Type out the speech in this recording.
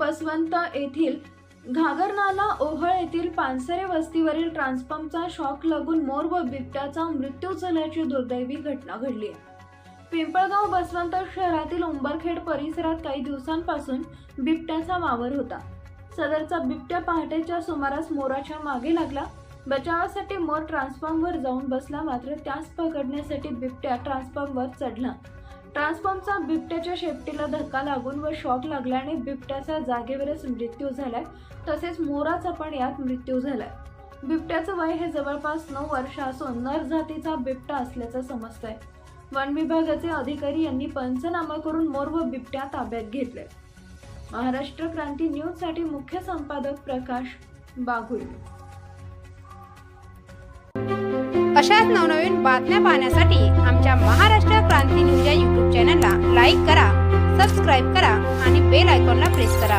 बसवंत येथील घागरनाला ओहळ येथील पानसरे वस्तीवरील ट्रान्सफॉर्मरचा शॉक लागून मोर व बिबट्याचा मृत्यू झाल्याची दुर्दैवी घटना घडली आहे। पिंपळगाव बसवंत शहरातील उंबरखेड परिसरात काही दिवसांपासून बिबट्याचा वावर होता। सदरचा बिबट्या पहाटेच्या सुमारास मोराच्या मागे लागला। बचावासाठी मोर ट्रान्सफॉर्मरवर जाऊन बसला, मात्र त्यास पकडण्यासाठी बिबट्या ट्रान्सफॉर्मरवर चढला। ट्रान्सफॉर्मरचा बिबट्याच्या शेपटीला धक्का लागून व शॉक लागल्याने बिबट्याचा जागेवरच मृत्यू झालाय, तसेच मोराचा पण यात मृत्यू झालाय। बिबट्याचं वय हे जवळपास 9 वर्ष असून नर जातीचा बिबटा असल्याचं समजतंय। वन विभागाचे अधिकारी यांनी पंचनामा करून मोर व बिबट्या ताब्यात घेतले। महाराष्ट्र क्रांती न्यूज साठी मुख्य संपादक प्रकाश बागुल। अशाच नवनवीन बातम्या पाहण्यासाठी आमच्या महाराष्ट्र क्रांती न्यूज या YouTube चॅनलला लाईक करा, सबस्क्राईब करा आणि बेल आयकॉनला प्रेस करा।